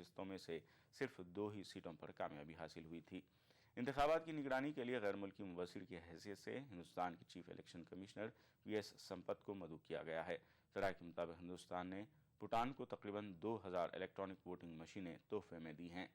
नशिस्तों में से सिर्फ 2 ही सीटों पर कामयाबी हासिल हुई थी। इंतखाबात की निगरानी के लिए गैर मुल्की मुबस्सिर की हैसियत से हिंदुस्तान के chief election commissioner V S Sampath को मदऊ किया गया है। जराये के मुताबिक हिंदुस्तान ने भूटान को तकरीबन 2000 इलेक्ट्रॉनिक वोटिंग मशीनें तोहफे में दी हैं।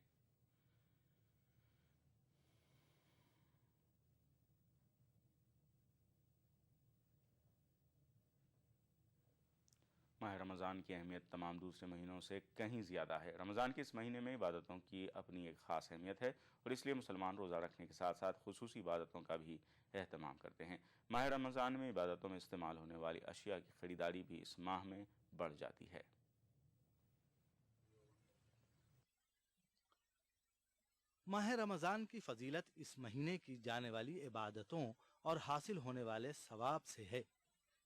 माह रमज़ान की अहमियत तमाम दूसरे महीनों से कहीं ज़्यादा है। रमज़ान के इस महीने में इबादतों की अपनी एक ख़ास अहमियत है और इसलिए मुसलमान रोज़ा रखने के साथ साथ खुसूसी इबादतों का भी एहतमाम करते हैं। माह रमज़ान में इबादतों में इस्तेमाल होने वाली अशिया की ख़रीदारी भी इस माह में बढ़ जाती है। माह रमज़ान की फजीलत इस महीने की जाने वाली इबादतों और हासिल होने वाले सवाब से है।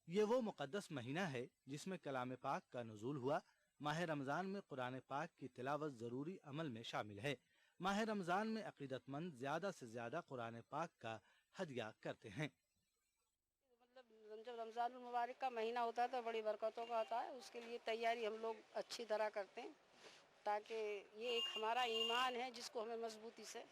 ये वो मुक़द्दस महीना है जिसमें कलाम पाक का नुज़ूल हुआ। माह रमज़ान में कुरान पाक की तिलावत ज़रूरी अमल में शामिल है। माह रमज़ान में अक़ीदतमंद ज़्यादा से ज़्यादा कुरान पाक का हदिया करते हैं। मतलब जब रमज़ानुल मुबारक का महीना होता है तो बड़ी बरकतों का होता है। उसके लिए तैयारी हम लोग अच्छी तरह करते हैं ताकि ये एक हमारा ईमान है जिसको हमें मजबूती से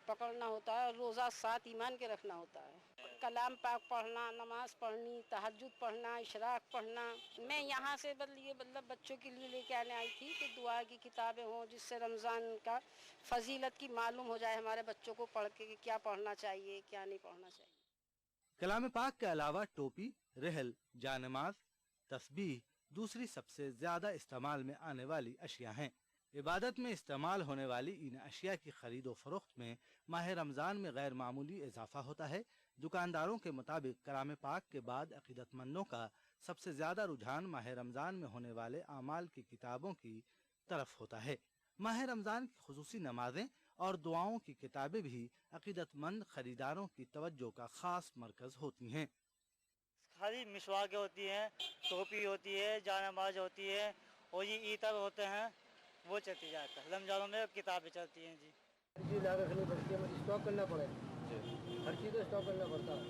पकड़ना होता है और रोज़ा साथ ईमान के रखना होता है। कलाम पाक पढ़ना, नमाज पढ़नी, तहज्जुद पढ़ना, इशराक पढ़ना। मैं यहाँ से मतलब बच्चों के लिए लेके आने आई थी कि दुआ की किताबें हों जिससे रमज़ान का फजीलत की मालूम हो जाए हमारे बच्चों को पढ़ के कि क्या पढ़ना चाहिए क्या नहीं पढ़ना चाहिए। कलाम पाक के अलावा टोपी, रहल, जानमाज, तस्बीह दूसरी सबसे ज्यादा इस्तेमाल में आने वाली अशिया हैं। इबादत में इस्तेमाल होने वाली इन अशिया की खरीदो फरोख्त में माह रमज़ान में गैर मामूली इजाफा होता है। दुकानदारों के मुताबिक कलाम पाक के बाद अक़ीदतमंदों का सबसे ज्यादा रुझान माह रमज़ान में होने वाले आमाल की किताबों की तरफ होता है। माह रमज़ान की खुसूसी नमाजें और दुआओं की किताबें भी अक़ीदतमंद खरीदारों की तवज्जो का खास मरकज होती हैं। खाली मिसवाकें होती हैं, टोपी होती है, जानमाज होती है और ये ईतर होते हैं, वो चलती जाता है। रमजानों में किताबें चलती हैं जी। हर चीज़ ला रखनी पड़ती है, मतलब स्टॉक करना पड़े, हर चीज़ को स्टॉक करना पड़ता है।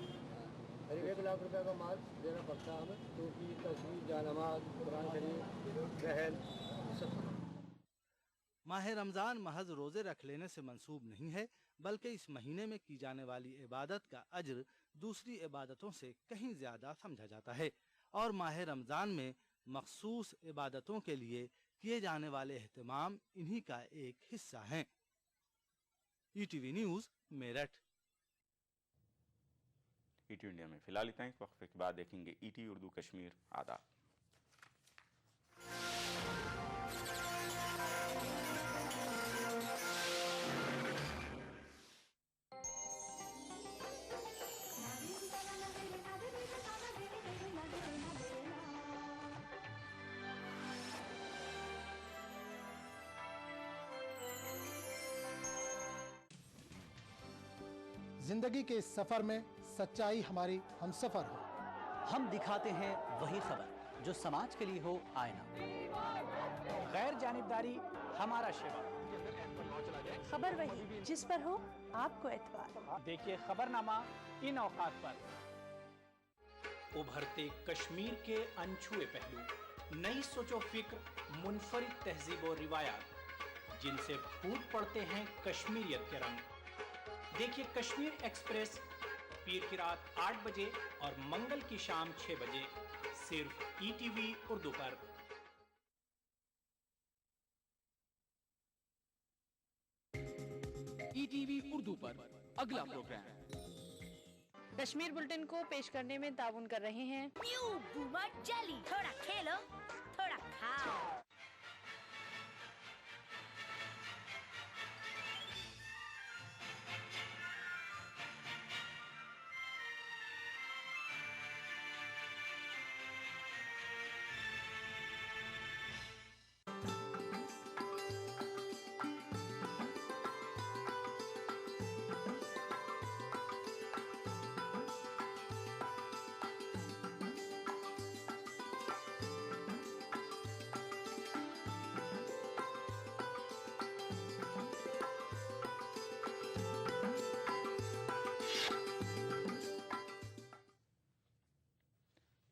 करीब 1 लाख रुपए का माल देना पड़ता है हमें। टोपी, तस्बीह, जानमाज, कुरान शरीफ, रहल सब। माह रमज़ान महज रोजे रख लेने से मंसूब नहीं है, बल्कि इस महीने में की जाने वाली इबादत का अज्र दूसरी इबादतों से कहीं ज्यादा समझा जाता है और माह रमज़ान में मखसूस इबादतों के लिए किए जाने वाले एहतमाम इन्हीं का एक हिस्सा हैं। ETV news, Meerut. ET India में फिलहाल इतना ही। वक्फे के बाद देखेंगे ईटी उर्दू कश्मीर। आदाब। जिंदगी के इस सफर में सच्चाई हमारी हमसफर हो। हम दिखाते हैं वही खबर जो समाज के लिए हो आईना। गैर जानिबदारी हमारा शिवा। खबर वही जिस पर हो आपको एतबार। देखिए खबरनामा इन औकात पर। उभरते कश्मीर के अनछुए पहलू, नई सोचो फिक्र, मुनफरिद तहजीब और रिवायात जिनसे फूट पड़ते हैं कश्मीरियत के रंग। देखिए कश्मीर एक्सप्रेस पीर की रात 8 बजे और मंगल की शाम 6 बजे सिर्फ ईटीवी उर्दू पर। ईटीवी उर्दू पर अगला प्रोग्राम कश्मीर बुलेटिन को पेश करने में ताउन कर रहे हैं न्यू बूमर जेली। थोड़ा खेलो थोड़ा खाओ।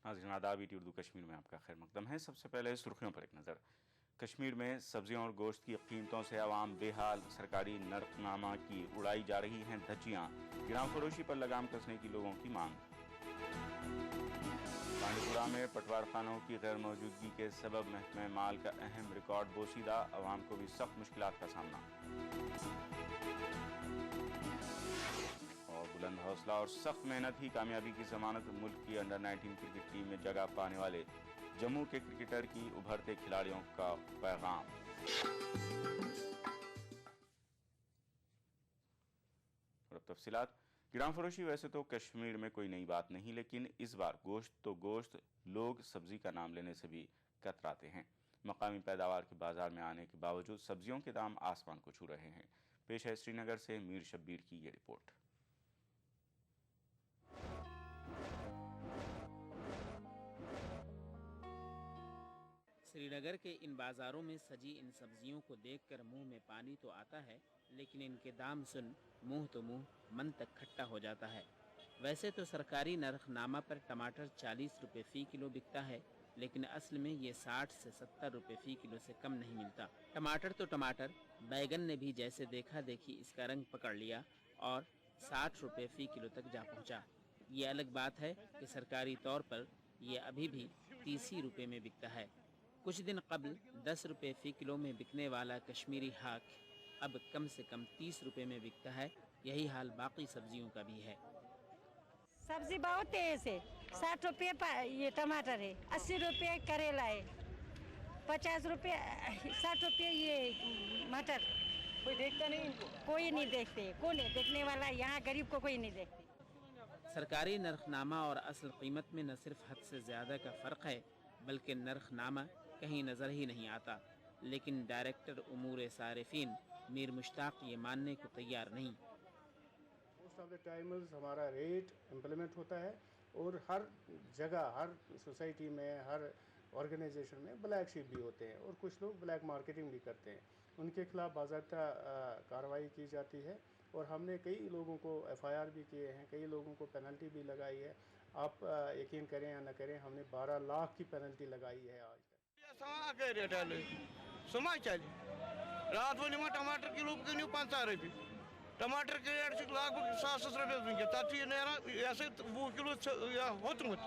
नाज़रीन आदाब, ईटी उर्दू कश्मीर में आपका खैर मकदम है। सबसे पहले सुर्खियों पर एक नज़र। कश्मीर में सब्जियों और गोश्त की कीमतों से आवाम बेहाल, सरकारी नरकनामा की उड़ाई जा रही हैं धज्जियां, गिराम फरोशी पर लगाम कसने की लोगों की मांग। बांडीपुरा में पटवार खानों की गैर मौजूदगी के सबब महकमे माल का अहम रिकॉर्ड बोसीदा, आवाम को भी सख्त मुश्किलात का सामना। और बुलंद हौसला और सख्त मेहनत ही कामयाबी की जमानत, मुल्क की अंडर 19 क्रिकेट टीम में जगह पाने वाले जम्मू के क्रिकेटर की उभरते खिलाड़ियों का पैगाम। और अब तफसीलात। गिराम फरोशी वैसे तो कश्मीर में कोई नई बात नहीं, लेकिन इस बार गोश्त तो गोश्त, लोग सब्जी का नाम लेने से भी कतराते हैं। मकामी पैदावार के बाजार में आने के बावजूद सब्जियों के दाम आसमान को छू रहे हैं। पेश है श्रीनगर से मीर शब्बीर की ये रिपोर्ट। श्रीनगर के इन बाज़ारों में सजी इन सब्जियों को देखकर मुंह में पानी तो आता है, लेकिन इनके दाम सुन मुंह तो मुंह, मन तक खट्टा हो जाता है। वैसे तो सरकारी नरखनामा पर टमाटर 40 रुपये फ़ी किलो बिकता है, लेकिन असल में ये 60 से 70 रुपये फ़ी किलो से कम नहीं मिलता। टमाटर तो टमाटर, बैगन ने भी जैसे देखा देखी इसका रंग पकड़ लिया और 60 रुपये फ़ी किलो तक जा पहुंचा। ये अलग बात है कि सरकारी तौर पर ये अभी भी 30 ही रुपये में बिकता है। कुछ दिन कबल 10 रुपये फ़ी किलो में बिकने वाला कश्मीरी हाक अब कम से कम 30 रुपये में बिकता है। यही हाल बाकी सब्जियों का भी है। सब्जी बहुत तेज है। 60 रुपये ये टमाटर है, 80 रुपये करेला है, 50 रुपये 60 रुपये ये मटर। कोई देखता नहीं इनको? कोई नहीं देखते, कौन है देखने वाला? यहाँ गरीब को कोई नहीं देखते। सरकारी नरखनामा और असल कीमत में न सिर्फ हद से ज़्यादा का फ़र्क है, बल्कि नरखनामा कहीं नज़र ही नहीं आता। लेकिन डायरेक्टर उमूर सारिफीन मीर मुश्ताक ये मानने को तैयार नहीं। मोस्ट ऑफ द टाइम्स हमारा रेट इम्प्लीमेंट होता है और हर जगह, हर सोसाइटी में, हर ऑर्गेनाइजेशन में ब्लैक शीप भी होते हैं और कुछ लोग ब्लैक मार्केटिंग भी करते हैं। उनके खिलाफ बाज़ाब्ता कार्रवाई की जाती है और हमने कई लोगों को FIR भी किए हैं, कई लोगों को पेनल्टी भी लगाई है। आप यकीन करें या न करें, हमने 12 लाख की पेनल्टी लगाई है आज तक। रात वो निमा टमाटर किलो कनियो 50 रुपये, टमाटर के रेट लगभग 100 रुपये वनस तथा नान यह 20 किलो होतमुत।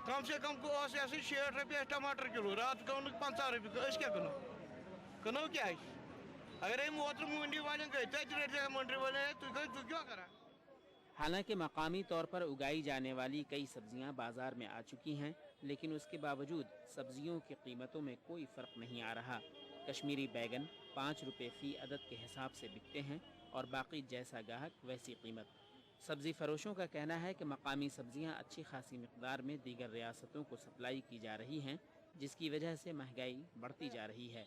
कम से कम को 60 रुपये टमाटर किलो, रात गो 50 रुपये। क्या कनो क्या अगर मोटर मंडी वाले गए तो मंडी वाले तू क्या करा। हालांकि मकामी तौर पर उगाई जाने वाली कई सब्जियां बाजार में आ चुकी हैं, लेकिन उसके बावजूद सब्जियों की कीमतों में कोई फ़र्क नहीं आ रहा। कश्मीरी बैगन 5 रुपये फ़ी अदद के हिसाब से बिकते हैं और बाकी जैसा ग्राहक वैसी कीमत। सब्ज़ी फरोशों का कहना है कि मकामी सब्जियां अच्छी खासी मिकदार में दीगर रियासतों को सप्लाई की जा रही हैं, जिसकी वजह से महंगाई बढ़ती जा रही है।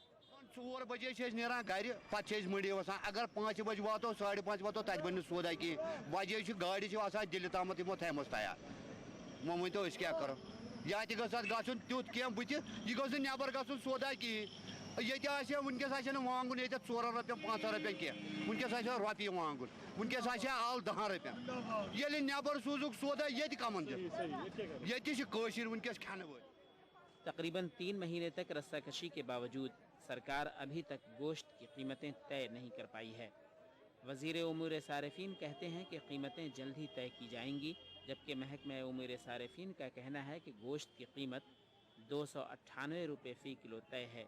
4 बजे नीरान घर पे मंडी वसान, अगर 5 बजे वातो 5:30 वातो तक बन सौदा कहें। वजह गाड़ी दिल्ली तम तमो थमो तैयार। वो वन तो क्या करो, या तुत कह बुत यह गोस नबर ग सौदा कहें। ये वनकस वांगुन ये 4 रुपये 5 रुपये कह, वनकस रुपये वांगुन, वनकस आल 10 रुपये। ये नबर सूजुक सौदा ये कमन ये वनकस खाने वो। तकरीबन 3 महीने तक रस्साकशी के बावजूद सरकार अभी तक गोश्त की कीमतें तय नहीं कर पाई है। वज़ीर उमूर सारिफीन कहते हैं कि कीमतें जल्द ही तय की जाएंगी, जबकि महकमा उमूर सारिफीन का कहना है कि गोश्त की कीमत 298 रुपये फ़ी किलो तय है।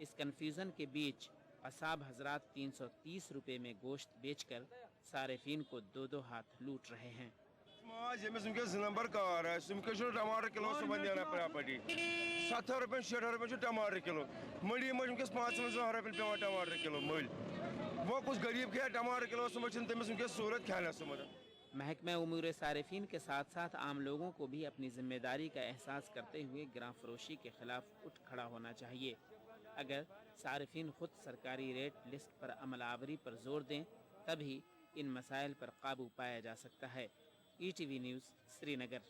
इस कन्फ्यूज़न के बीच कसाब हजरात 330 रुपये में गोश्त बेचकर सारिफीन को 2-2 हाथ लूट रहे हैं। नंबर कार है टमाटर किलो देना प्रॉपर्टी 70 रुपये 60 रुपये टमाटर किलो, मंडी में 55 रुपये पे टमाटर किलो मल। वो कुछ गरीब क्या टमाटर किलो तमिस सूरत खाने। महकमा उमूर सारिफीन के साथ साथ आम लोगों को भी अपनी जिम्मेदारी का एहसास करते हुए गिराम फरोशी के खिलाफ उठ खड़ा होना चाहिए। अगर सारिफीन खुद सरकारी रेट लिस्ट पर अमलावरी पर जोर दें, तभी इन मसाइल पर काबू पाया जा सकता है। ETV news Srinagar.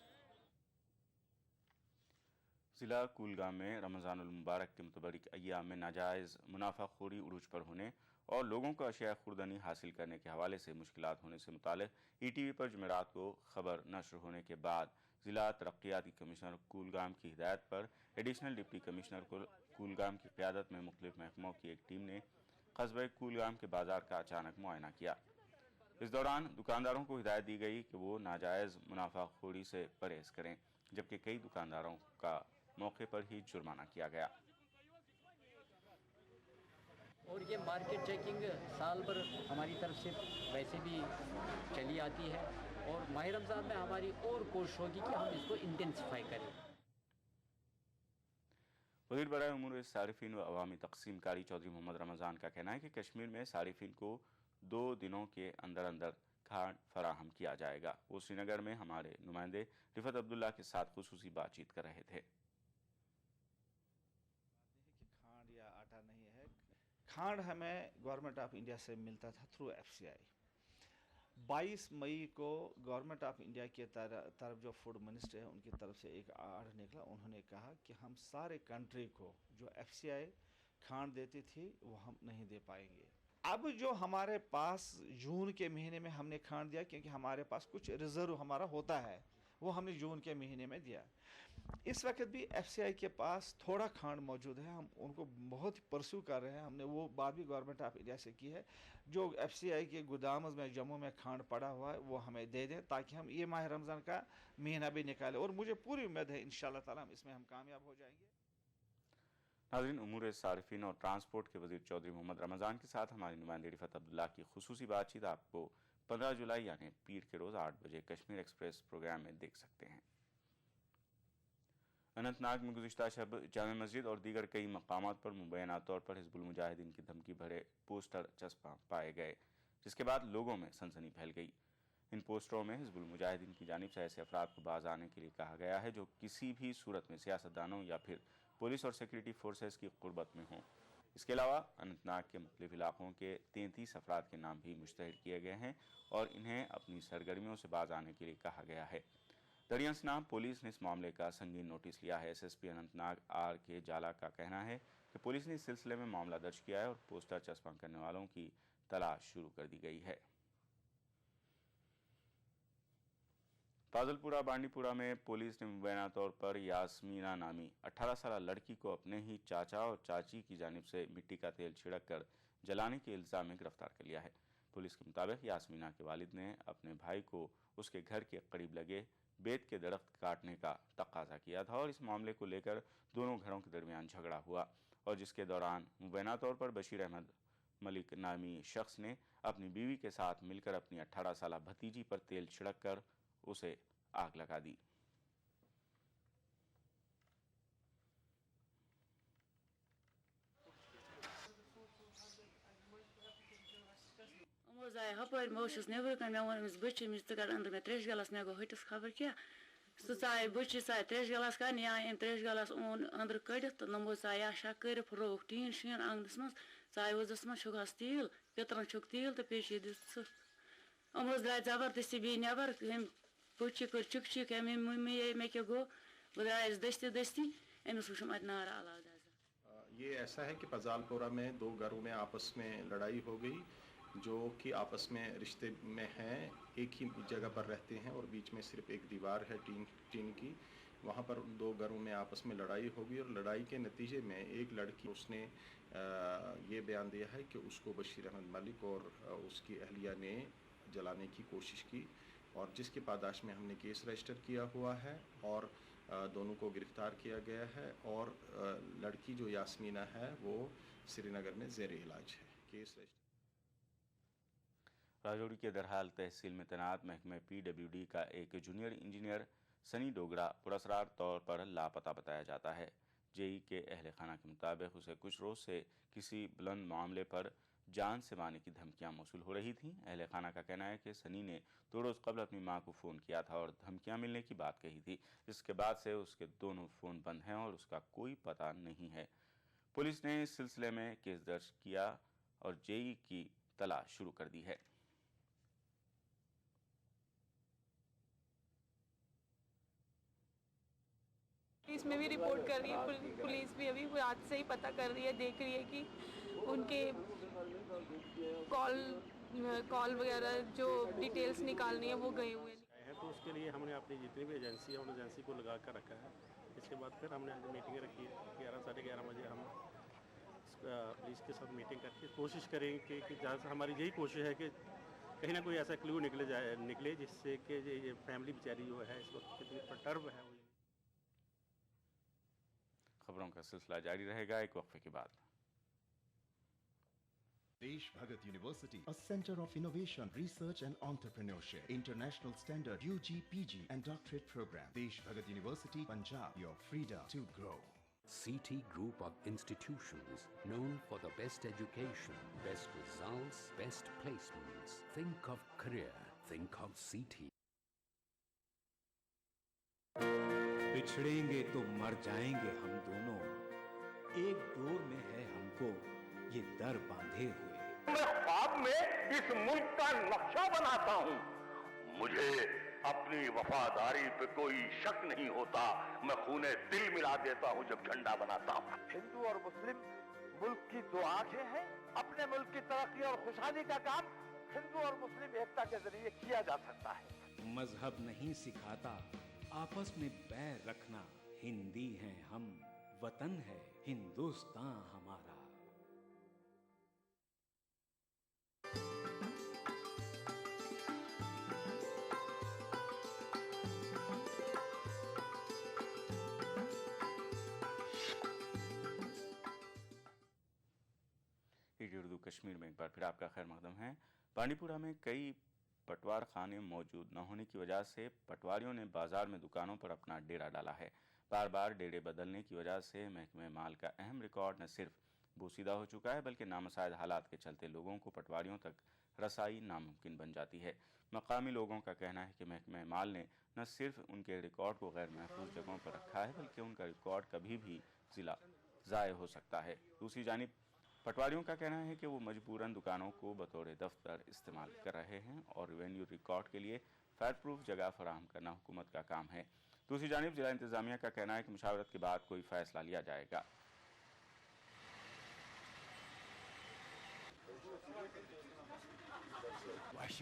ज़िला कुलगाम में रमज़ानुल मुबारक के मुतबरिक अय्याम में नाजायज़ मुनाफाखोरी उरूज पर होने और लोगों को अशिया खुर्दनी हासिल करने के हवाले से मुश्किलात होने से मुतालिक ETV पर जुमेरात को खबर नशर होने के बाद ज़िला तरक्याती कमिश्नर कुलगाम की हिदायत पर एडिशनल डिप्टी कमिश्नर कुलगाम की क़यादत में मुख्तलिफ महकमों की एक टीम ने कस्बे कुलगाम के बाजार का अचानक मुआयना किया। इस दौरान दुकानदारों को हिदायत दी गई कि वो नाजायज़ मुनाफाखोरी से परहेज करें, जबकि कई दुकानदारों का मौके पर ही जुर्माना किया गया। और ये मार्केट चेकिंग साल भर हमारी तरफ से वैसे भी चली आती है और माह रमज़ान में हमारी और कोशिश होगी कि हम इसको इंटेंसिफाई करें। वज़ीर बराए उमूर सारिफीन व अवामी तक़सीम कारी चौधरी मोहम्मद रमज़ान का कहना है कि कश्मीर में सारिफीन को 2 दिनों के अंदर अंदर खांड फराहम किया जाएगा। वो श्रीनगर में हमारे नुमाइंदे रिफत अब्दुल्ला के साथ खुसूसी बातचीत कर रहे थे। खांड या आटा नहीं है, खांड हमें गवर्नमेंट ऑफ इंडिया से मिलता था थ्रू FCI। 22 मई को गवर्नमेंट ऑफ इंडिया की तरफ जो फूड मिनिस्टर है उनकी तरफ से एक आर्डर निकला। उन्होंने कहा कि हम सारे कंट्री को जो FCI खांड देती थी वो हम नहीं दे पाएंगे। अब जो हमारे पास जून के महीने में हमने खांड दिया, क्योंकि हमारे पास कुछ रिजर्व हमारा होता है, वो हमने जून के महीने में दिया। इस वक्त भी FCI के पास थोड़ा खांड मौजूद है, हम उनको बहुत ही परस्यू कर रहे हैं। हमने वो बात भी गवर्नमेंट ऑफ इंडिया से की है, जो FCI के गोदाम में जम्मू में खांड पड़ा हुआ है वो हमें दे दें ताकि हम ये माह रमज़ान का महीना भी निकालें। और मुझे पूरी उम्मीद है इंशाअल्लाह ताला हम इसमें कामयाब हो जाएंगे। नाज़रीन, उमूर सारिफीन और ट्रांसपोर्ट के वज़ीर चौधरी मोहम्मद रमज़ान के साथ हमारी नुमाइंदे रिफत अब्दुल्ला की खुसूसी बातचीत आपको 15 जुलाई यानी पीर के रोज़ 8 बजे कश्मीर एक्सप्रेस प्रोग्राम में देख सकते हैं। अनंतनाग में गुज़िश्ता शब जामे मस्जिद और दीगर कई मकामात पर मुबैना तौर पर हिज़्बुल मुजाहिदीन की धमकी भरे पोस्टर चस्पा पाए गए, जिसके बाद लोगों में सनसनी फैल गई। इन पोस्टरों में हिज़्बुल मुजाहिदीन की जानिब से ऐसे अफराद को बाज आने के लिए कहा गया है जो किसी भी सूरत में सियासतदानों या फिर पुलिस और सिक्योरिटी फोर्सेस की कुर्बत में हों। इसके अलावा अनंतनाग के मुख्तलिफ इलाकों के 33 अफराद के नाम भी मुश्तहर किए गए हैं और इन्हें अपनी सरगर्मियों से बाज आने के लिए कहा गया है। दरियासनाम पुलिस ने इस मामले का संगीन नोटिस लिया है। SSP अनंतनाग RK जाला का कहना है कि पुलिस ने इस सिलसिले में मामला दर्ज किया है और पोस्टर चस्पा करने वालों की तलाश शुरू कर दी गई है। फाजलपुरा बांडीपुरा में पुलिस ने मुबैना तौर पर यास्मीना नामी 18 साल लड़की को अपने ही चाचा और चाची की जानिब से मिट्टी का तेल छिड़क कर जलाने के इल्ज़ाम में गिरफ्तार कर लिया है। पुलिस के मुताबिक यास्मीना के वालिद ने अपने भाई को उसके घर के करीब लगे बेत के दरख्त काटने का तकाजा किया था और इस मामले को लेकर दोनों घरों के दरमियान झगड़ा हुआ और जिसके दौरान मुबैना तौर पर बशीर अहमद मलिक नामी शख्स ने अपनी बीवी के साथ मिलकर अपनी 18 साल भतीजी पर तेल छिड़क कर उसे आग लगा दी। हपर मे नबर कन मे वोन बच्चे अंदर मे त्रेश गलास मे गो हटिस खबर क्या सह चाय बच्चे चाय त्रेश गलास कन या त्रेश गलास ओन अंदर कड़ित तो नमो चाय शा कर रोक टीन शीन आंगनस मज चाय वजस मज छुगास तेल पितरन छुक तेल तो पेशी दिस द्राय जबरदस्ती बी नबर बच्चे कर चुक चुक मे क्या गो बह द्रायस दस्ती दस्ती अमिस वुम अत नारा अलाव। ये ऐसा है कि फजालपुरा में 2 घरों में आपस में लड़ाई हो गई, जो कि आपस में रिश्ते में हैं, एक ही जगह पर रहते हैं और बीच में सिर्फ एक दीवार है टीन की। वहाँ पर 2 घरों में आपस में लड़ाई हो गई और लड़ाई के नतीजे में एक लड़की उसने ये बयान दिया है कि उसको बशीर अहमद मलिक और उसकी अहलिया ने जलाने की कोशिश की और जिसकी पादाश में हमने केस रजिस्टर किया हुआ है और दोनों को गिरफ्तार किया गया है और लड़की जो यास्मीना है वो श्रीनगर में ज़ेर इलाज है। केस राजौरी के दरहाल तहसील में तैनात महकमे PWD का एक जूनियर इंजीनियर सनी डोगरा पुरस्कार तौर पर लापता बताया जाता है। JE के अहल खाना के मुताबिक उसे कुछ रोज़ से किसी बुलंद मामले पर जान से मारने की धमकियां मौसूल हो रही थीं। अहल खाना का कहना है कि सनी ने 2 रोज़ कबल अपनी मां को फ़ोन किया था और धमकियां मिलने की बात कही थी, जिसके बाद से उसके दोनों फ़ोन बंद हैं और उसका कोई पता नहीं है। पुलिस ने इस सिलसिले में केस दर्ज किया और JE की तलाश शुरू कर दी है। पुलिस में भी रिपोर्ट कर रही है, पुलिस भी अभी आज से ही पता कर रही है, देख रही है कि उनके कॉल वगैरह जो डिटेल्स निकालनी है वो गए हुए हैं। तो उसके लिए हमने अपनी जितनी भी एजेंसी है उन एजेंसी को लगा कर रखा है इसके बाद फिर हमने आज मीटिंग रखी है 11 साढ़े 11 बजे हम पुलिस के साथ मीटिंग करके कोशिश करेंगे कि जहाँ से हमारी यही कोशिश है कि कहीं ना कोई ऐसा क्लू निकले जिससे कि ये फैमिली बेचारी जो है इस वक्त कितनी परटर्ब है। खबरों का सिलसिला जारी रहेगा एक वक्फे के बाद। Desh Bhagat University, a center of innovation, research and entrepreneurship. International standard UG, PG and doctorate program. Desh Bhagat University, Punjab, your freedom to grow. CT Group of institutions known for the best education, best results, best placements. Think of career. Think of CT. बिछड़ेंगे तो मर जाएंगे हम दोनों, एक door में है हमको ये दर बांधे हुए। मैं ख्वाब में इस मुल्क का नक्शा बनाता हूँ, मुझे अपनी वफादारी पे कोई शक नहीं होता, मैं खूने दिल मिला देता हूँ जब झंडा बनाता हूँ। हिंदू और मुस्लिम मुल्क की दो आंखें हैं, अपने मुल्क की तरक्की और खुशहाली का काम हिंदू और मुस्लिम एकता के जरिए किया जा सकता है। मजहब नहीं सिखाता आपस में बैर रखना, हिंदी हैं हम, वतन है हिंदुस्तान हमारा। उर्दू कश्मीर में एक बार फिर आपका खैर मकदम है। बांडीपुरा में कई पटवार खाने मौजूद न होने की वजह से पटवारियों ने बाजार में दुकानों पर अपना डेरा डाला है। बार बार डेरे बदलने की वजह से महकमे माल का अहम रिकॉर्ड न सिर्फ बोसीदा हो चुका है बल्कि नामसाइद हालात के चलते लोगों को पटवारियों तक रसाई नामुमकिन बन जाती है। मकामी लोगों का कहना है कि महकमे माल ने न सिर्फ उनके रिकॉर्ड को गैर महफूज जगहों पर रखा है बल्कि उनका रिकॉर्ड कभी भी ज़ाय हो सकता है। दूसरी जानिब पटवारियों का कहना है कि वो मजबूरन दुकानों को बतौर दफ्तर इस्तेमाल कर रहे हैं और रेवेन्यू रिकॉर्ड के लिए फायर प्रूफ जगह फराहम करना हुकूमत का काम है। दूसरी जानिब जिला इंतजामिया का कहना है कि मुशावरत के बाद कोई फैसला लिया जाएगा।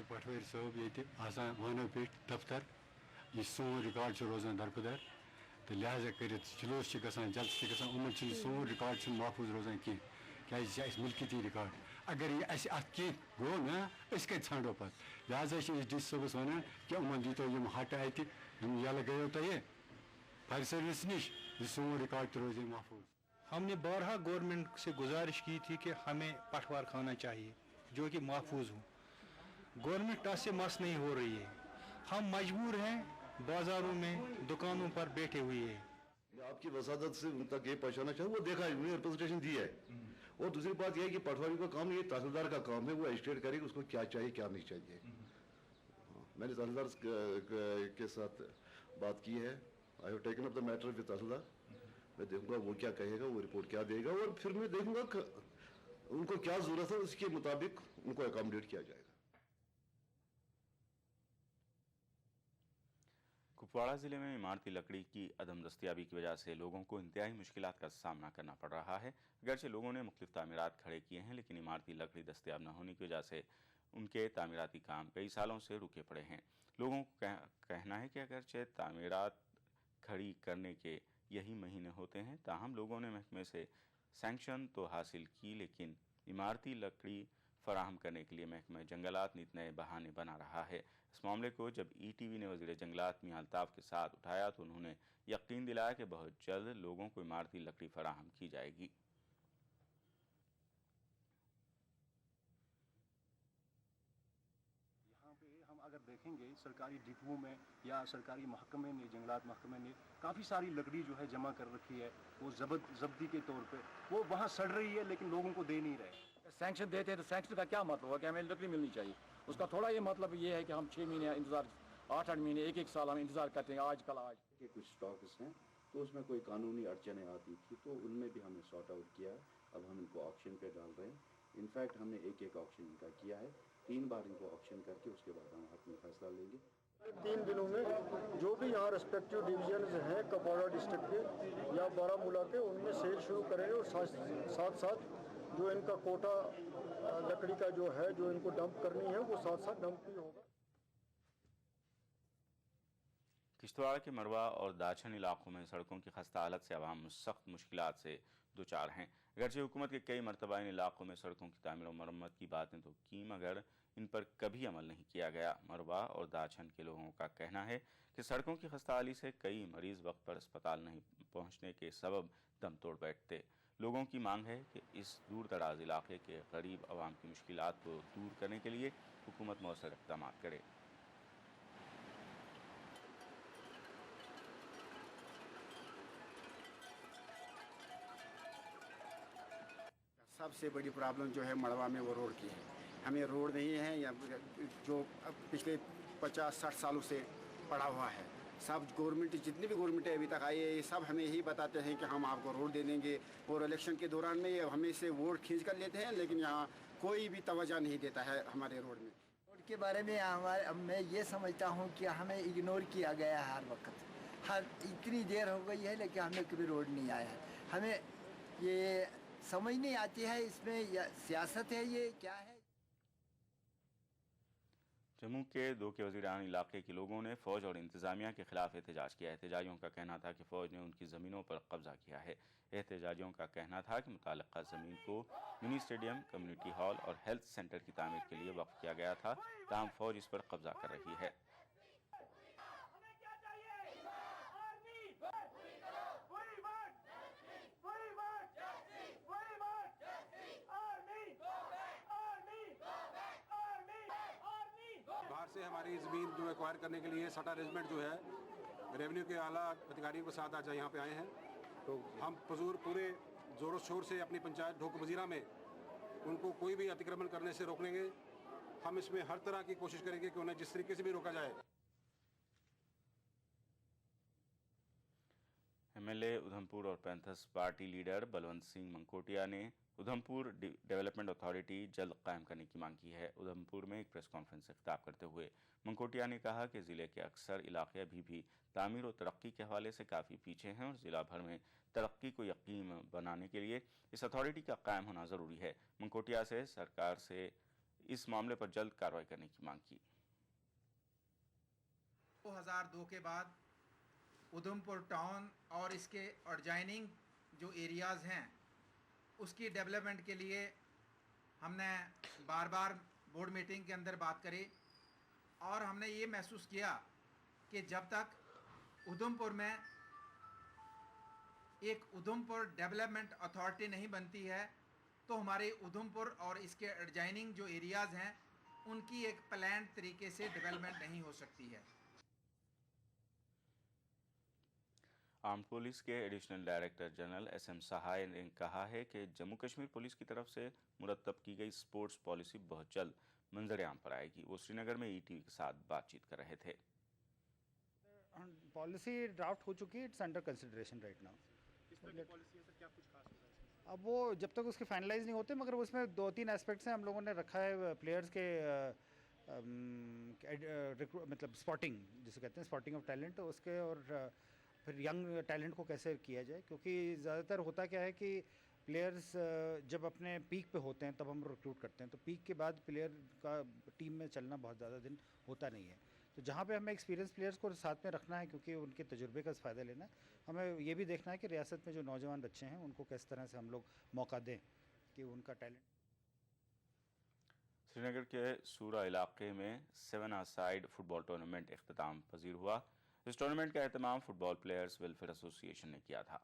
पटवारी साहब ये वन पे दफ्तर यह सोन रिकॉर्ड रोजान दरबदर तो लिहाजा कर जुलूस जल्द से उन सोन रिकॉर्ड महफूज रोजान कह क्या मिल्कियती रिकॉर्ड अगर यह अत गो ना ाणो पे लिहाजा डी सबस वन कि उमन दीतो हट अत यल गयो तो ये फायर सर्विस निश सोन रिकॉर्ड तो रोजे महफूज। हमने बारहा गवर्नमेंट से गुजारिश की थी कि हमें पटवार खाना चाहिए जो कि महफूज हो। गवर्नमेंट टस से मस नहीं हो रही है, हम मजबूर हैं बाजारों में दुकानों पर बैठे हुए हैं। आपकी वसादत से उन तक ये पहुँचाना चाहिए, वो देखा है, रिप्रेजेंटेशन दी है। और दूसरी बात यह है कि पटवारी का काम ये तहसीलदार का काम है, वो एजुकेट करेगा उसको क्या चाहिए क्या नहीं चाहिए। मैंने तहसीलदार के साथ बात की है, I have taken up the matter with tehsildar. मैं देखूंगा वो क्या कहेगा, वो रिपोर्ट क्या देगा और फिर मैं देखूंगा उनको क्या जरूरत है, उसके मुताबिक उनको अकोमोडेट किया जाएगा। कुपवाड़ा ज़िले में इमारती लकड़ी की अदम दस्तियाबी की वजह से लोगों को इंतहाई मुश्किलात का सामना करना पड़ रहा है। अगरचे लोगों ने मुख्तलिफ तामीरात खड़े किए हैं लेकिन इमारती लकड़ी दस्तियाब न होने की वजह से उनके तामीराती काम कई सालों से रुके पड़े हैं। लोगों को कहना है कि अगरचे तामीरात खड़ी करने के यही महीने होते हैं, ताहम लोगों ने महकमे से सैंक्शन तो हासिल की लेकिन इमारती लकड़ी फराहम करने के लिए महकमा जंगलात नित नए बहाने बना रहा है। इस मामले को जब ETV ने वज़ीर जंगलात मियां अल्ताफ़ के साथ उठाया तो उन्होंने यकीन दिलाया कि बहुत जल्द लोगों को इमारती लकड़ी फराहम की जाएगी। यहाँ पे हम अगर देखेंगे सरकारी डिपुओं में या सरकारी महकमे ने, जंगलात महकमे ने काफ़ी सारी लकड़ी जो है जमा कर रखी है, वो जब्ती के तौर पे वो वहाँ सड़ रही है लेकिन लोगों को दे नहीं रहे। सैंक्शन देते हैं तो सैंक्शन का क्या मतलब हुआ कि हमें लकड़ी मिलनी चाहिए, उसका थोड़ा ये मतलब ये है कि हम 6 महीने इंतज़ार, 8-8 महीने, 1-1 साल हम इंतज़ार करते हैं आज कल आज के कुछ स्टॉक्स हैं तो उसमें कोई कानूनी अड़चनें आती थी तो उनमें भी हमने सॉर्ट आउट किया। अब हम इनको ऑक्शन पे डाल रहे हैं। इनफैक्ट हमने एक ऑक्शन इनका किया है, 3 बार इनको ऑक्शन करके उसके बाद हम अपनी फैसला लेंगे। 3 दिनों में जो भी यहाँ रेस्पेक्टिव डिवीजन हैं कुपवाड़ा डिस्ट्रिक्ट के या बारामूला के, उनमें सेल शुरू करेंगे और साथ साथ जो इनका कोटा लकड़ी का जो है जो इनको डंप करनी है वो साथ साथ डंप भी होगा। किश्तवाड़ के मरवा और दाछन इलाकों में सड़कों की खस्ता हालत से आवाम सख्त मुश्किलात से दो चार हैं। अगरचे हुकूमत के कई मरतबा इन इलाकों में सड़कों की तामीर और मरम्मत की बातें तो की, मगर इन पर कभी अमल नहीं किया गया। मरवा और दाछन के लोगों का कहना है कि सड़कों की खस्ताहाली से कई मरीज वक्त पर अस्पताल नहीं पहुंचने के सबब दम तोड़ बैठते। लोगों की मांग है कि इस दूर दराज इलाके के गरीब आवाम की मुश्किलात को दूर करने के लिए हुकूमत मौसर इक़दाम करे। सबसे बड़ी प्रॉब्लम जो है मड़वा में वो रोड की है। हमें रोड नहीं है, या जो पिछले 50-60 सालों से पड़ा हुआ है। सब गवर्नमेंट, जितनी भी गवर्नमेंट अभी तक आई है, ये सब हमें ही बताते हैं कि हम आपको रोड दे देंगे, और इलेक्शन के दौरान में ये हमें से वोट खींच कर लेते हैं, लेकिन यहाँ कोई भी तवज्जो नहीं देता है हमारे रोड में। रोड के बारे में मैं ये समझता हूँ कि हमें इग्नोर किया गया है हर वक्त। हर इतनी देर हो गई है लेकिन हमें कभी रोड नहीं आया है। हमें ये समझ नहीं आती है इसमें सियासत है ये क्या है। जम्मू के दो के वज़ीरान इलाके के लोगों ने फ़ौज और इंतज़ामिया के खिलाफ एहतजाज किया। एहतजाजियों का कहना था कि फ़ौज ने उनकी ज़मीनों पर कब्जा किया है। एहतजाजियों का कहना था कि मुताल्लिक़ा ज़मीन को मिनी स्टेडियम, कम्युनिटी हॉल और हेल्थ सेंटर की तामीर के लिए वक्फ किया गया था, ताहम फ़ौज इस पर कब्जा कर रही है। बाहर से हमारी ज़मीन जो एक्वायर करने के लिए सटा रेजिमेंट जो है रेवेन्यू के आला अधिकारियों के साथ आज यहाँ पे आए हैं, तो हम पूरे ज़ोरों शोर से अपनी पंचायत ढोक वजीरा में उनको कोई भी अतिक्रमण करने से रोकेंगे। हम इसमें हर तरह की कोशिश करेंगे कि उन्हें जिस तरीके से भी रोका जाए। एमएलए उधमपुर और Panthers party leader Balwant Singh Mankotia ने उधमपुर डेवलपमेंट अथॉरिटी जल्द कायम करने की मांग की है। उधमपुर में एक प्रेस कॉन्फ्रेंस से खिताब करते हुए मंकोटिया ने कहा कि ज़िले के अक्सर इलाके अभी भी तामीर और तरक्की के हवाले से काफ़ी पीछे हैं और ज़िला भर में तरक्की को यकीन बनाने के लिए इस अथॉरिटी का कायम होना ज़रूरी है। मंकोटिया से सरकार से इस मामले पर जल्द कार्रवाई करने की मांग की। 2002 के बाद उधमपुर टाउन और इसके एडजॉइनिंग जो एरियाज़ हैं उसकी डेवलपमेंट के लिए हमने बार बार बोर्ड मीटिंग के अंदर बात करी, और हमने ये महसूस किया कि जब तक उधमपुर में एक उधमपुर डेवलपमेंट अथॉरिटी नहीं बनती है तो हमारे उधमपुर और इसके एडजॉइनिंग जो एरियाज़ हैं उनकी एक प्लान तरीके से डेवलपमेंट नहीं हो सकती है। आर्म्ड पुलिस के एडिशनल डायरेक्टर जनरल SM सहाय ने कहा है कि जम्मू कश्मीर पुलिस की तरफ से मुरतब की गई स्पोर्ट्स पॉलिसी बहुत जल्द मंजर-ए-आम पर आएगी। वो श्रीनगर में ETV के साथ बातचीत कर रहे थे। पॉलिसी ड्राफ्ट हो चुकी है, it's under consideration right now. किस तरह की पॉलिसी है सर, क्या कुछ खास होगा इसमें? अब वो जब तक उसके फाइनलाइज नहीं होते, मगर उसमें 2-3 एस्पेक्ट्स हैं हम लोगों ने रखा है। प्लेयर्स के मतलब स्पॉटिंग जिसे कहते हैं, स्पॉटिंग ऑफ टैलेंट, उसके और फिर यंग टैलेंट को कैसे किया जाए, क्योंकि ज़्यादातर होता क्या है कि प्लेयर्स जब अपने पीक पे होते हैं तब हम रिक्रूट करते हैं, तो पीक के बाद प्लेयर का टीम में चलना बहुत ज़्यादा दिन होता नहीं है। तो जहाँ पे हमें एक्सपीरियंस प्लेयर्स को साथ में रखना है क्योंकि उनके तजुर्बे का फ़ायदा लेना है, हमें ये भी देखना है कि रियासत में जो नौजवान बच्चे हैं उनको किस तरह से हम लोग मौका दें कि उनका टैलेंट। श्रीनगर के सूरा इलाके में 7-a-साइड फुटबॉल टूर्नामेंट इख्तिताम पजीर हुआ। इस टूर्नामेंट का एहतमाम फुटबॉल प्लेयर्स वेलफेयर एसोसिएशन ने किया था।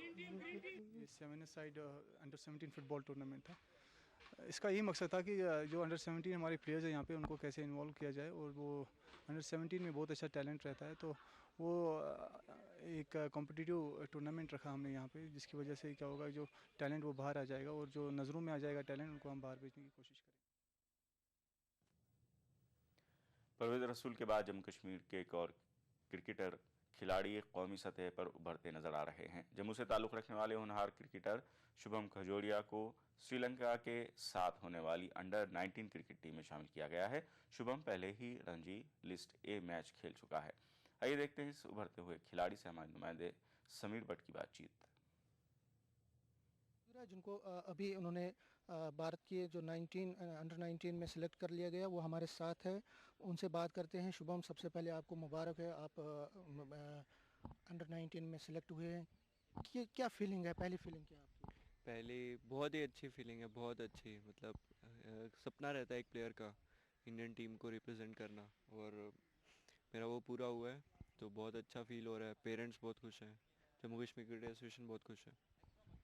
ये 7-a-साइड अंडर 17 फुटबॉल टूर्नामेंट था। इसका यही मकसद था कि जो अंडर 17 हमारे प्लेयर्स हैं यहाँ पे उनको कैसे इन्वॉल्व किया जाए, और वो अंडर 17 में बहुत अच्छा टैलेंट रहता है, तो वो एक कॉम्पिटिटिव टूर्नामेंट रखा हमने यहाँ पे, जिसकी वजह से क्या होगा, जो टैलेंट वो बाहर आ जाएगा और जो नज़रों में आ जाएगा टैलेंट उनको हम बाहर भेजने की कोशिश करेंगे। परवेज़ रसूल के बाद जम्मू कश्मीर के एक और क्रिकेटर खिलाड़ी कौमी सतह पर उभरते नजर आ रहे हैं। जम्मू से ताल्लुक़ रखने वाले होनहार क्रिकेटर शुभम खजूरिया को श्रीलंका के साथ होने वाली अंडर 19 क्रिकेट टीम में शामिल किया गया है। शुभम पहले ही रणजी लिस्ट A मैच खेल चुका है। आइए देखते हैं इस उभरते हुए खिलाड़ी से हमारे नुमाइंदे समीर भट्ट की बातचीत। जिनको अभी उन्होंने भारत के जो अंडर 19 में सिलेक्ट कर लिया गया वो हमारे साथ है, उनसे बात करते हैं। शुभम, सबसे पहले आपको मुबारक है, आप अंडर 19 में सिलेक्ट हुए हैं। क्या फीलिंग है, पहली फीलिंग क्या है आपकी? पहले बहुत ही अच्छी फीलिंग है, बहुत अच्छी। मतलब सपना रहता है एक प्लेयर का इंडियन टीम को रिप्रेजेंट करना, और मेरा वो पूरा हुआ है, तो बहुत अच्छा फील हो रहा है। पेरेंट्स बहुत खुश हैं, जम्मू कश्मीर क्रिकेट एसोसिएशन बहुत खुश है।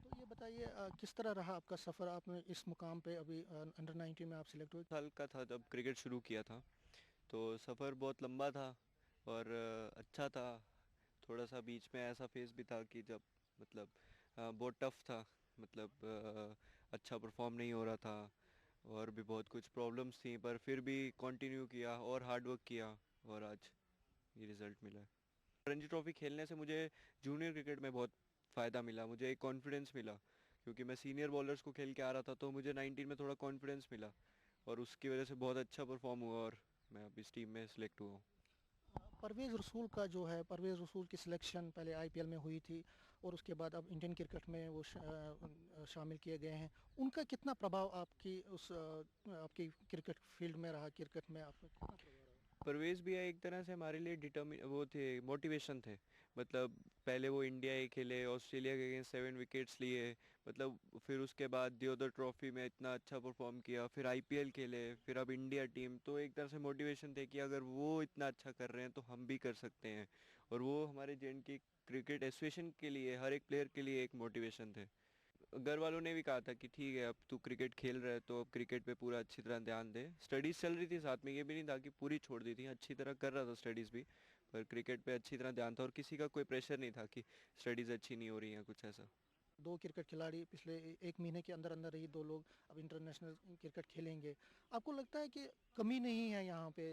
तो ये बताइए किस तरह रहा आपका सफ़र, आपने इस मुकाम पे अभी अंडर 19 में आप सिलेक्ट हुए? साल का था जब क्रिकेट शुरू किया था, तो सफ़र बहुत लंबा था और अच्छा था। थोड़ा सा बीच में ऐसा फेस भी था कि जब मतलब बहुत टफ था, मतलब अच्छा परफॉर्म नहीं हो रहा था और भी बहुत कुछ प्रॉब्लम्स थी, पर फिर भी कंटिन्यू किया और हार्ड वर्क किया और आज ये रिज़ल्ट मिला है। रणजी ट्रॉफी खेलने से मुझे जूनियर क्रिकेट में बहुत फ़ायदा मिला, मुझे एक कॉन्फिडेंस मिला, क्योंकि मैं सीनियर बॉलर्स को खेल के आ रहा था, तो मुझे 19 में थोड़ा कॉन्फिडेंस मिला और उसकी वजह से बहुत अच्छा परफॉर्म हुआ और मैं अब इस टीम में सिलेक्ट हुआ हूँ। परवेज़ रसूल का जो है, परवेज़ रसूल की सिलेक्शन पहले IPL में हुई थी और उसके बाद अब इंडियन क्रिकेट में वो शामिल किए गए हैं। उनका कितना प्रभाव आपकी क्रिकेट फील्ड में रहा, क्रिकेट में आपका कितना प्रभाव रहा? परवेज़ भी एक तरह से हमारे लिए वो थे, मोटिवेशन थे। मतलब पहले वो इंडिया ही खेले, ऑस्ट्रेलिया के अगेंस्ट 7 विकेट्स लिए, मतलब फिर उसके बाद दियोदर ट्रॉफी में इतना अच्छा परफॉर्म किया, फिर IPL खेले, फिर अब इंडिया टीम। तो एक तरह से मोटिवेशन थे कि अगर वो इतना अच्छा कर रहे हैं तो हम भी कर सकते हैं, और वो हमारे J&K क्रिकेट एसोसिएशन के लिए, हर एक प्लेयर के लिए एक मोटिवेशन थे। घर वालों ने भी कहा था कि ठीक है, अब तू क्रिकेट खेल रहा है तो अब क्रिकेट पे पूरा अच्छी तरह ध्यान दे। स्टडीज़ चल रही थी साथ में, ये भी नहीं था कि पूरी छोड़ दी थी, अच्छी तरह कर रहा था स्टडीज़ भी, पर क्रिकेट पे अच्छी तरह ध्यान था और किसी का कोई प्रेशर नहीं था कि स्टडीज़ अच्छी नहीं हो रही हैं, कुछ ऐसा। 2 क्रिकेट खिलाड़ी पिछले 1 महीने के अंदर अंदर ही 2 लोग अब इंटरनेशनल क्रिकेट खेलेंगे। आपको लगता है कि कमी नहीं है यहाँ पे,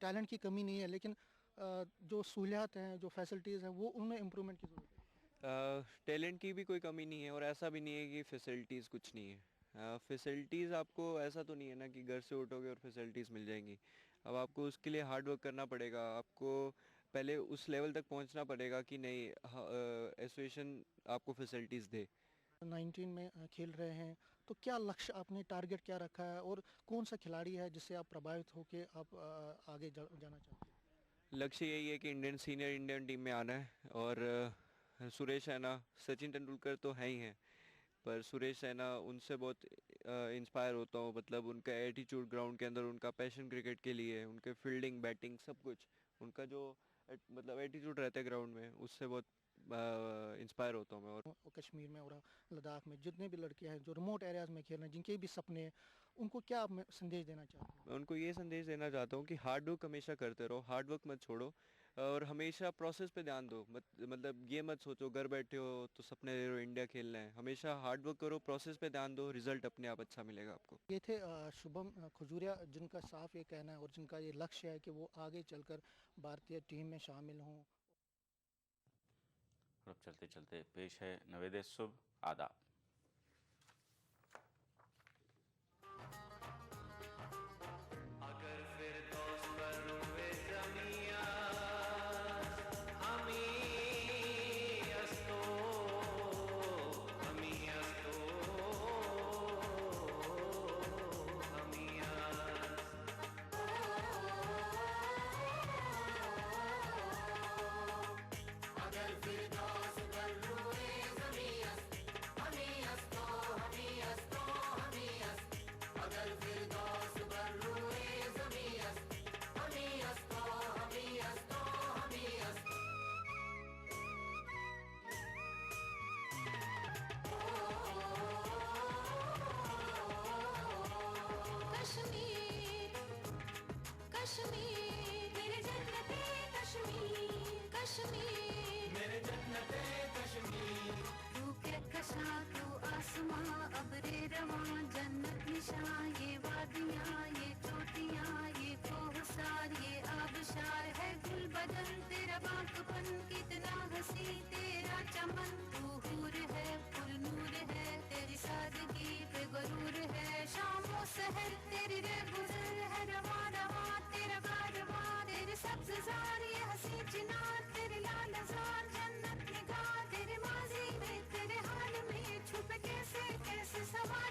टैलेंट की कमी नहीं है, लेकिन जो सहूलियात हैं, जो फैसिलिटीज़ हैं, वो उनमें इम्प्रूवमेंट की ज़रूरत है? टैलेंट की भी कोई कमी नहीं है और ऐसा भी नहीं है कि फैसिलिटीज़ कुछ नहीं है। फैसिलिटीज़ आपको ऐसा तो नहीं है ना कि घर से उठोगे और फैसिलिटीज़ मिल जाएंगी। अब आपको उसके लिए हार्ड वर्क करना पड़ेगा, आपको पहले उस लेवल तक पहुंचना पड़ेगा कि नहीं एसोसिएशन आपको फैसिलिटीज़ दे। 19 में खेल रहे हैं, तो क्या लक्ष्य आपने, टारगेट क्या रखा है और कौन सा खिलाड़ी है जिससे आप प्रभावित होकर आप आगे जाना चाहते हैं? लक्ष्य यही है कि सीनियर इंडियन टीम में आना है, और सुरेश रैना, सचिन तेंदुलकर तो है ही हैं, पर सुरेश रैना उनसे बहुत इंस्पायर होता हूँ। मतलब उनका एटीट्यूड ग्राउंड के अंदर, उनका पैशन क्रिकेट के लिए, उनके फील्डिंग, बैटिंग, सब कुछ, उनका जो मतलब एटीट्यूड रहता है ग्राउंड में, उससे बहुत इंस्पायर होता हूँ मैं। और कश्मीर में और लद्दाख में जितने भी लड़के हैं जो रिमोट एरियाज़ में खेल रहे हैं, जिनके भी सपने हैं, उनको क्या आप संदेश देना चाहते हैं? मैं उनको ये संदेश देना चाहता हूँ कि हार्ड वर्क हमेशा करते रहो, हार्ड वर्क मत छोड़ो और हमेशा प्रोसेस पे ध्यान दो। मतलब ये मत सोचो घर बैठे हो तो सपने ले रहे हो इंडिया खेलना है। हमेशा हार्ड वर्क करो, प्रोसेस पे ध्यान दो, रिजल्ट अपने आप अच्छा मिलेगा आपको। ये थे शुभम खजूरिया, जिनका साफ ये कहना है और जिनका ये लक्ष्य है कि वो आगे चलकर भारतीय टीम में शामिल हों। और अब चलते चलते पेश है नवेदे शुभ आदाब। छुपे कैसे कैसे सवार